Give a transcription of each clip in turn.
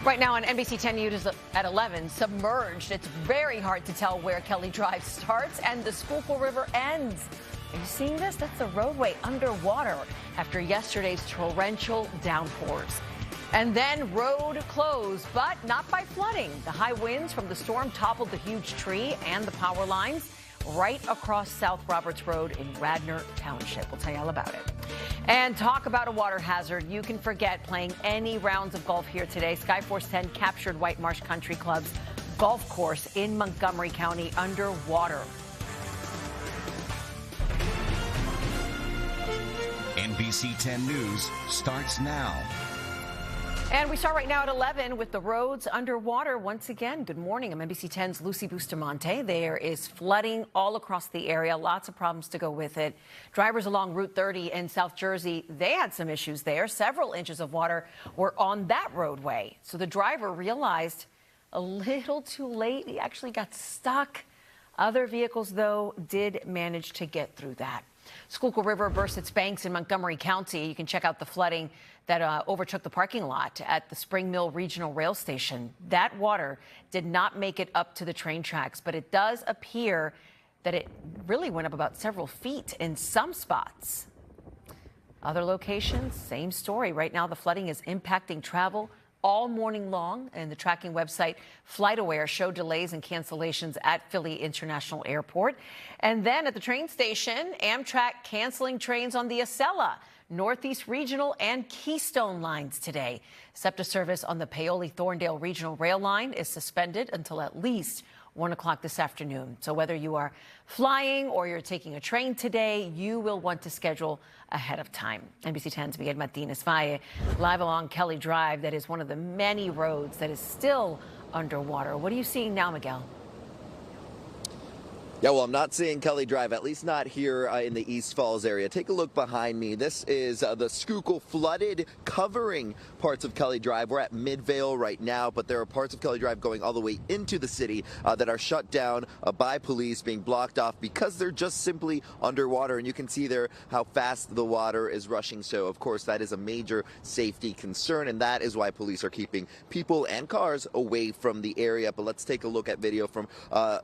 Right now on NBC 10 News at 11, submerged. It's very hard to tell where Kelly Drive starts and the Skulkul River ends. Are you seeing this? That's the roadway underwater after yesterday's torrential downpours. And then road closed, but not by flooding. The high winds from the storm toppled the huge tree and the power lines right across South Roberts Road in Radnor Township. We'll tell you all about it. And talk about a water hazard. You can forget playing any rounds of golf here today. Skyforce 10 captured White Marsh Country Club's golf course in Montgomery County underwater. NBC 10 News starts now. And we start right now at 11 with the roads underwater once again. Good morning. I'm NBC 10's Lucy Bustamante. There is flooding all across the area. Lots of problems to go with it. Drivers along Route 30 in South Jersey, they had some issues there. Several inches of water were on that roadway. So the driver realized a little too late. He actually got stuck. Other vehicles, though, did manage to get through that. Skulkul River burst its banks in Montgomery County. You can check out the flooding that overtook the parking lot at the Spring Mill Regional Rail Station. That water did not make it up to the train tracks, but it does appear that it really went up about several feet in some spots. Other locations, same story. Right now, the flooding is impacting travel all morning long, and the tracking website FlightAware showed delays and cancellations at Philly International Airport. And then at the train station, Amtrak canceling trains on the Acela, Northeast Regional and Keystone lines today. SEPTA service on the Paoli-Thorndale Regional Rail Line is suspended until at least 1 o'clock this afternoon. So whether you are flying or you're taking a train today, you will want to schedule ahead of time. NBC 10's Miguel Martinez-Valle live along Kelly Drive. That is one of the many roads that is still underwater. What are you seeing now, Miguel? Yeah, well, I'm not seeing Kelly Drive, at least not here in the East Falls area. Take a look behind me. This is the Skulkul flooded, covering parts of Kelly Drive. We're at Midvale right now, but there are parts of Kelly Drive going all the way into the city that are shut down by police, being blocked off because they're just simply underwater. And you can see there how fast the water is rushing. So, of course, that is a major safety concern, and that is why police are keeping people and cars away from the area. But let's take a look at video from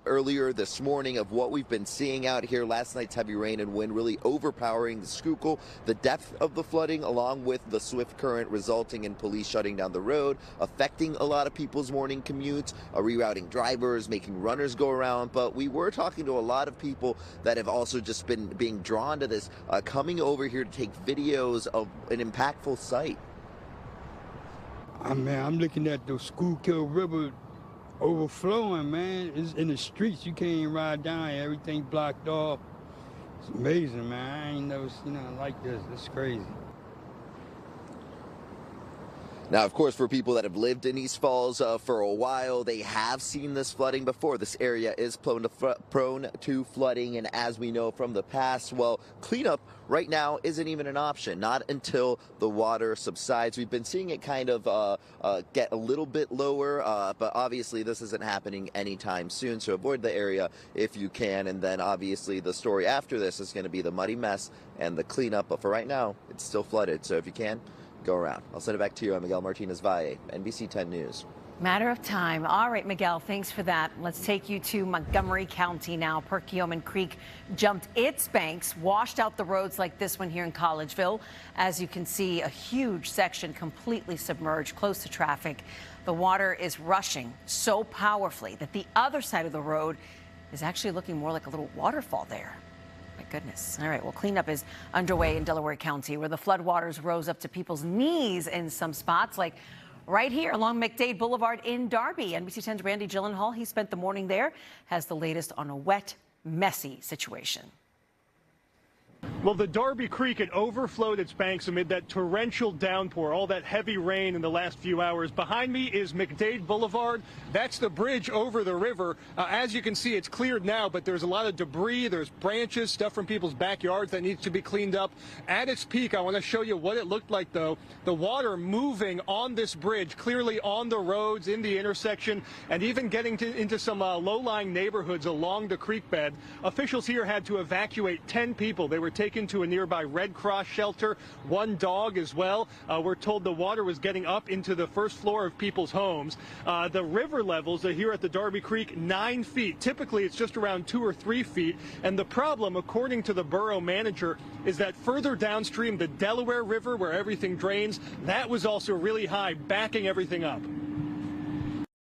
earlier this morning of what we've been seeing out here. Last night's heavy rain and wind really overpowering the Skulkul. The depth of the flooding, along with the swift current, resulting in police shutting down the road, affecting a lot of people's morning commutes, rerouting drivers, making runners go around. But we were talking to a lot of people that have also just been being drawn to this, coming over here to take videos of an impactful sight. Man, I'm looking at the Skulkul River overflowing, man. It's in the streets. You can't even ride down. Everything blocked off. It's amazing, man. I ain't never seen nothing like this. It's crazy. Now, of course, for people that have lived in East Falls for a while, they have seen this flooding before. This area is prone to flooding, and as we know from the past, well, cleanup right now isn't even an option, not until the water subsides. We've been seeing it kind of get a little bit lower, but obviously this isn't happening anytime soon, so avoid the area if you can. And then obviously the story after this is going to be the muddy mess and the cleanup, but for right now, it's still flooded, so if you can, go around. I'll send it back to you. I'm Miguel Martinez-Valle, NBC 10 News. Matter of time. All right, Miguel, thanks for that. Let's take you to Montgomery County now. Perkiomen Creek jumped its banks, washed out the roads like this one here in Collegeville. As you can see, a huge section completely submerged, close to traffic. The water is rushing so powerfully that the other side of the road is actually looking more like a little waterfall there. My goodness. All right, well, cleanup is underway in Delaware County, where the floodwaters rose up to people's knees in some spots, like right here along McDade Boulevard in Darby. NBC 10's Randy Gyllenhaal, he spent the morning there, has the latest on a wet, messy situation. Well, the Darby Creek, it overflowed its banks amid that torrential downpour, all that heavy rain in the last few hours. Behind me is McDade Boulevard. That's the bridge over the river. As you can see, it's cleared now, but there's a lot of debris. There's branches, stuff from people's backyards that needs to be cleaned up. At its peak, I want to show you what it looked like, though. The water moving on this bridge, clearly on the roads, in the intersection, and even getting into some low-lying neighborhoods along the creek bed. Officials here had to evacuate 10 people. They were taken taken to a nearby Red Cross shelter. One dog as well. We're told the water was getting up into the first floor of people's homes. The river levels here at the Darby Creek, 9 feet. Typically, it's just around 2 or 3 feet. And the problem, according to the borough manager, is that further downstream, the Delaware River, where everything drains, that was also really high, backing everything up.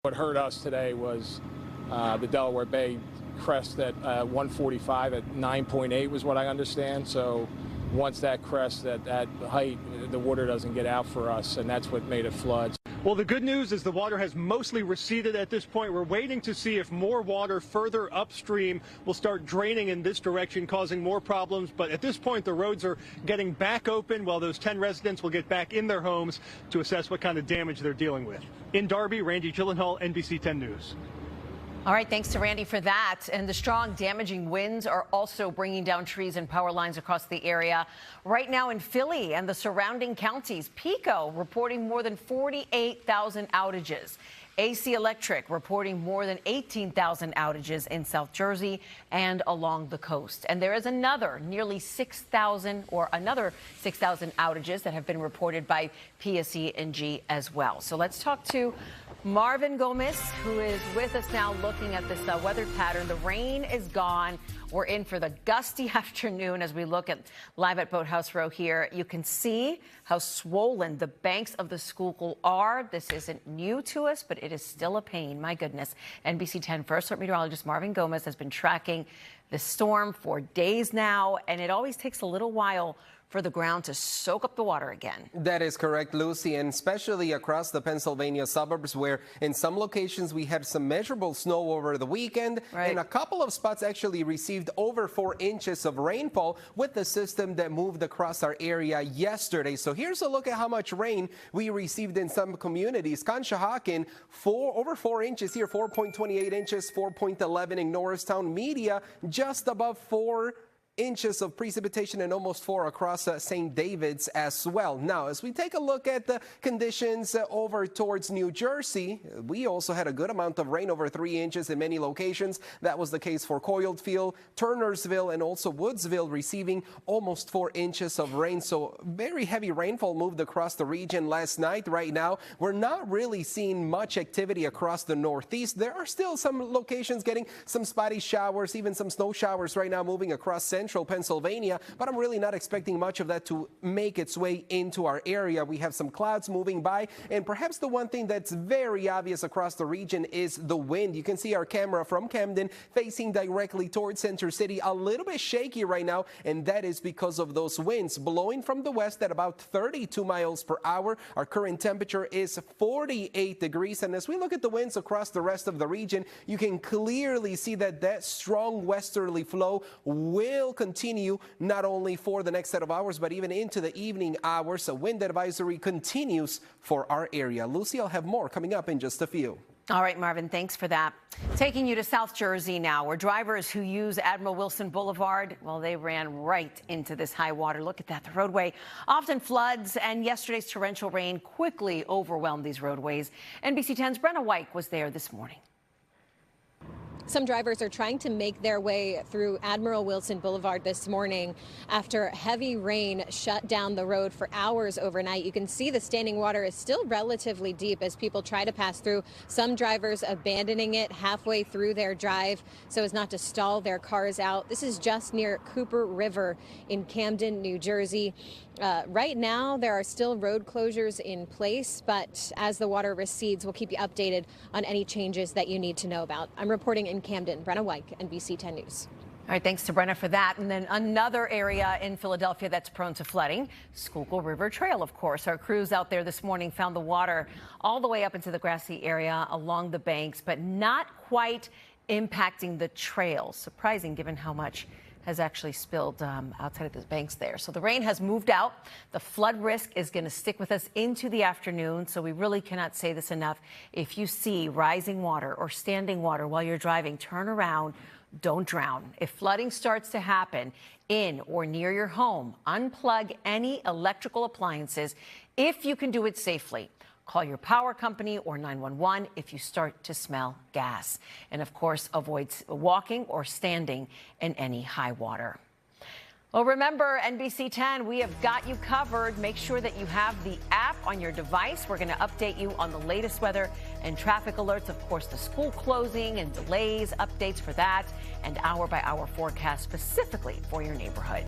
What hurt us today was the Delaware Bay crest at 145 at 9.8 was what I understand. So once that crest at that height, the water doesn't get out for us, and that's what made it flood. Well, the good news is the water has mostly receded at this point. We're waiting to see if more water further upstream will start draining in this direction, causing more problems. But at this point, the roads are getting back open while those 10 residents will get back in their homes to assess what kind of damage they're dealing with. In Darby, Randy Gyllenhaal, NBC 10 News. All right, thanks to Randy for that. And the strong, damaging winds are also bringing down trees and power lines across the area. Right now in Philly and the surrounding counties, PECO reporting more than 48,000 outages. AC Electric reporting more than 18,000 outages in South Jersey and along the coast. And there is another nearly 6,000 outages that have been reported by PSE&G as well. So let's talk to Marvin Gomez, who is with us now looking at this weather pattern. The rain is gone. We're in for the gusty afternoon as we look at live at Boathouse Row here. You can see how swollen the banks of the Skulkul are. This isn't new to us, but it is still a pain. My goodness. NBC 10 First Alert Meteorologist Marvin Gomez has been tracking the storm for days now, and it always takes a little while for the ground to soak up the water again. That is correct, Lucy, and especially across the Pennsylvania suburbs, where in some locations we had some measurable snow over the weekend, and a couple of spots actually received over 4 inches of rainfall with the system that moved across our area yesterday. So here's a look at how much rain we received in some communities. Conshohocken, over 4 inches here, 4.28 inches, 4.11 in Norristown. Media, just above 4 inches of precipitation and almost 4 across St. David's as well. Now, as we take a look at the conditions over towards New Jersey, we also had a good amount of rain, over 3 inches in many locations. That was the case for Coylfield, Turnersville, and also Woodsville, receiving almost 4 inches of rain. So very heavy rainfall moved across the region last night. Right now, we're not really seeing much activity across the Northeast. There are still some locations getting some spotty showers, even some snow showers right now moving across central Pennsylvania, but I'm really not expecting much of that to make its way into our area. We have some clouds moving by, and perhaps the one thing that's very obvious across the region is the wind. You can see our camera from Camden facing directly towards Center City, a little bit shaky right now, and that is because of those winds blowing from the west at about 32 miles per hour. Our current temperature is 48 degrees, and as we look at the winds across the rest of the region, you can clearly see that that strong westerly flow will continue not only for the next set of hours, but even into the evening hours. A wind advisory continues for our area. Lucy, I'll have more coming up in just a few. All right, Marvin, thanks for that. Taking you to South Jersey now, where drivers who use Admiral Wilson Boulevard, well, they ran right into this high water. Look at that. The roadway often floods, and yesterday's torrential rain quickly overwhelmed these roadways. NBC 10's Brenna Weick was there this morning. Some drivers are trying to make their way through Admiral Wilson Boulevard this morning after heavy rain shut down the road for hours overnight. You can see the standing water is still relatively deep as people try to pass through. Some drivers abandoning it halfway through their drive so as not to stall their cars out. This is just near Cooper River in Camden, New Jersey. Right now, there are still road closures in place, but as the water recedes, we'll keep you updated on any changes that you need to know about. I'm reporting in Camden. Brenna Weick, NBC 10 News. All right, thanks to Brenna for that. And then another area in Philadelphia that's prone to flooding, Skulkul River Trail, of course. Our crews out there this morning found the water all the way up into the grassy area along the banks, but not quite impacting the trail. Surprising given how much has actually spilled outside of the banks there. So the rain has moved out. The flood risk is going to stick with us into the afternoon. So we really cannot say this enough. If you see rising water or standing water while you're driving, turn around. Don't drown. If flooding starts to happen in or near your home, unplug any electrical appliances if you can do it safely. Call your power company or 911 if you start to smell gas. And of course, avoid walking or standing in any high water. Well, remember, NBC 10, we have got you covered. Make sure that you have the app on your device. We're going to update you on the latest weather and traffic alerts. Of course, the school closing and delays, updates for that, and hour-by-hour forecast specifically for your neighborhood.